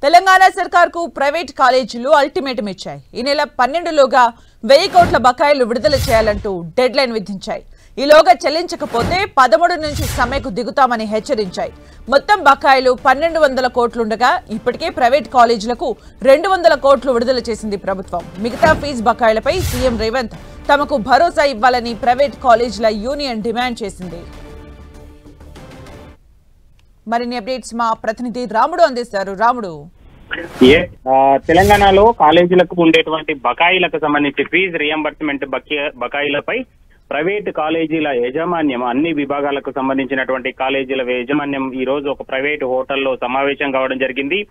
Telangana సర్కార్కు private కాలేజీలు ultimatum ఇచ్చాయి. ఈ నెల 12లోగా 1000 కోట్ల బకాయిలు విడుదల చేయాలంటూ డెడ్ లైన్ విధించాయి. ఈలోగా చెల్లించకపోతే 13 నుంచి సమ్మెకు దిగుతామని హెచ్చరించాయి. మొత్తం బకాయిలు 1200 కోట్లుండగా ఇప్పటికే ప్రైవేట్ కాలేజీలకు 200 కోట్లు విడుదల చేసింది ప్రభుత్వం. మిగతా ఫీజు బకాయిలపై సీఎం రేవంత్ తమకు భరోసా ఇవ్వాలని ప్రైవేట్ కాలేజీల యూనియన్ డిమాండ్ చేసింది. మరిన్ని అప్డేట్స్ మా ప్రతినిధి రాముడు అందిస్తారు. రాముడు, తెలంగాణలో కాలేజీలకు ఉండేటువంటి బకాయిలకు సంబంధించి ఫీజు రియంబర్స్మెంట్ బకాయిలపై ప్రైవేట్ కాలేజీల యాజమాన్యం, అన్ని విభాగాలకు సంబంధించినటువంటి కాలేజీల యాజమాన్యం ఈ రోజు ఒక ప్రైవేట్ హోటల్లో సమావేశం కావడం జరిగింది.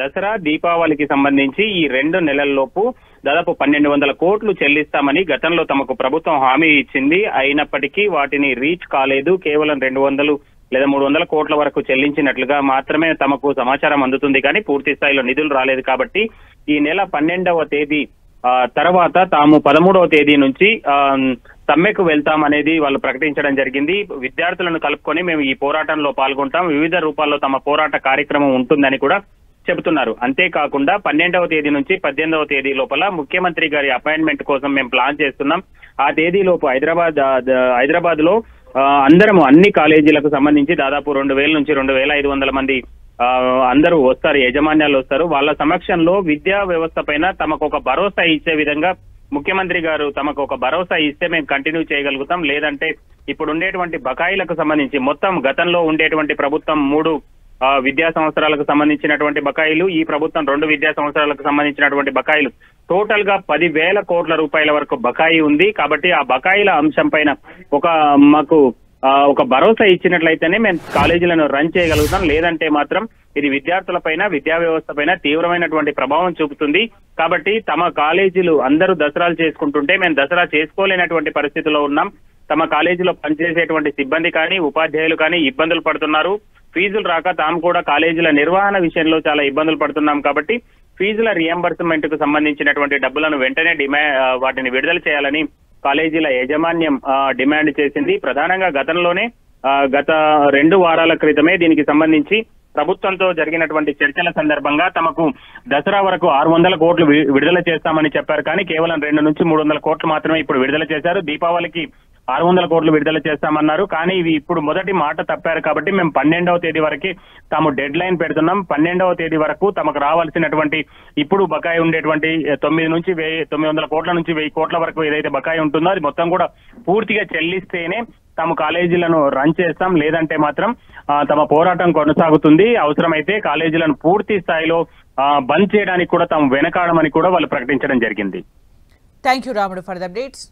దసరా దీపావళికి సంబంధించి ఈ 2 నెలల్లోపు దాదాపు 1200 కోట్లు చెల్లిస్తామని గతంలో తమకు ప్రభుత్వం హామీ ఇచ్చింది. అయినప్పటికీ వాటిని రీచ్ కాలేదు. కేవలం 200 లేదా 300 కోట్ల వరకు చెల్లించినట్లుగా మాత్రమే తమకు సమాచారం అందుతుంది. కానీ పూర్తి స్థాయిలో నిధులు రాలేదు. కాబట్టి ఈ నెల 12వ తేదీ తర్వాత తాము 13వ తేదీ నుంచి సమ్మెకు వెళ్తామనేది వాళ్ళు ప్రకటించడం జరిగింది. విద్యార్థులను కలుపుకొని మేము ఈ పోరాటంలో పాల్గొంటాం, వివిధ రూపాల్లో తమ పోరాట కార్యక్రమం ఉంటుందని కూడా చెబుతున్నారు. అంతేకాకుండా 12వ తేదీ నుంచి 18వ తేదీ లోపల ముఖ్యమంత్రి గారి అపాయింట్మెంట్ కోసం మేము ప్లాన్ చేస్తున్నాం. ఆ తేదీలోపు హైదరాబాద్ లో అందరము అన్ని కాలేజీలకు సంబంధించి దాదాపు 2000 నుంచి 2500 మంది అందరూ వస్తారు, యాజమాన్యాలు వస్తారు. వాళ్ళ సమక్షంలో విద్యా వ్యవస్థ పైన తమకు ఒక భరోసా ఇచ్చే విధంగా ముఖ్యమంత్రి గారు తమకు ఒక భరోసా ఇస్తే మేము కంటిన్యూ చేయగలుగుతాం. లేదంటే ఇప్పుడు ఉండేటువంటి బకాయిలకు సంబంధించి మొత్తం గతంలో ఉండేటువంటి ప్రభుత్వం 3 విద్యా సంవత్సరాలకు సంబంధించినటువంటి బకాయిలు, ఈ ప్రభుత్వం 2 విద్యా సంవత్సరాలకు సంబంధించినటువంటి బకాయిలు, టోటల్ గా 10,000 కోట్ల రూపాయల వరకు బకాయి ఉంది. కాబట్టి ఆ బకాయిల అంశం పైన మాకు ఒక భరోసా ఇచ్చినట్లయితేనే మేము కాలేజీలను రన్ చేయగలుగుతాం. లేదంటే మాత్రం ఇది విద్యార్థుల పైన, విద్యా వ్యవస్థ పైన తీవ్రమైనటువంటి ప్రభావం చూపుతుంది. కాబట్టి తమ కాలేజీలు అందరూ దసరాలు చేసుకుంటుంటే మేము దసరా చేసుకోలేనటువంటి పరిస్థితిలో ఉన్నాం. తమ కాలేజీలో పనిచేసేటువంటి సిబ్బంది కానీ, ఉపాధ్యాయులు కానీ ఇబ్బందులు పడుతున్నారు. ఫీజులు రాక తాము కూడా కాలేజీల నిర్వహణ విషయంలో చాలా ఇబ్బందులు పడుతున్నాం. కాబట్టి ఫీజుల రియంబర్స్మెంట్ కు సంబంధించినటువంటి డబ్బులను వెంటనే వాటిని విడుదల చేయాలని కాలేజీల యాజమాన్యం డిమాండ్ చేసింది. ప్రధానంగా గతంలోనే గత 2 వారాల క్రితమే దీనికి సంబంధించి ప్రభుత్వంతో జరిగినటువంటి చర్చల సందర్భంగా తమకు దసరా వరకు 600 కోట్లు విడుదల చేస్తామని చెప్పారు. కానీ కేవలం 2 నుంచి 300 కోట్లు మాత్రమే ఇప్పుడు విడుదల చేశారు. దీపావళికి 600 కోట్లు విడుదల చేస్తామన్నారు. కానీ ఇవి ఇప్పుడు మొదటి మాట తప్పారు. కాబట్టి మేము 12వ తేదీ వరకు తాము డెడ్ లైన్ పెడుతున్నాం. 12వ తేదీ వరకు తమకు రావాల్సినటువంటి ఇప్పుడు బకాయి ఉండేటువంటి 900 కోట్ల నుంచి 1000 కోట్ల వరకు ఏదైతే బకాయి ఉంటుందో అది మొత్తం కూడా పూర్తిగా చెల్లిస్తేనే తాము కాలేజీలను రన్ చేస్తాం. లేదంటే మాత్రం తమ పోరాటం కొనసాగుతుంది. అవసరమైతే కాలేజీలను పూర్తి స్థాయిలో బంద్ చేయడానికి కూడా తాము వెనకాడమని కూడా వాళ్ళు ప్రకటించడం జరిగింది. థ్యాంక్ యూ రాముడు ఫర్ ద అప్డేట్స్.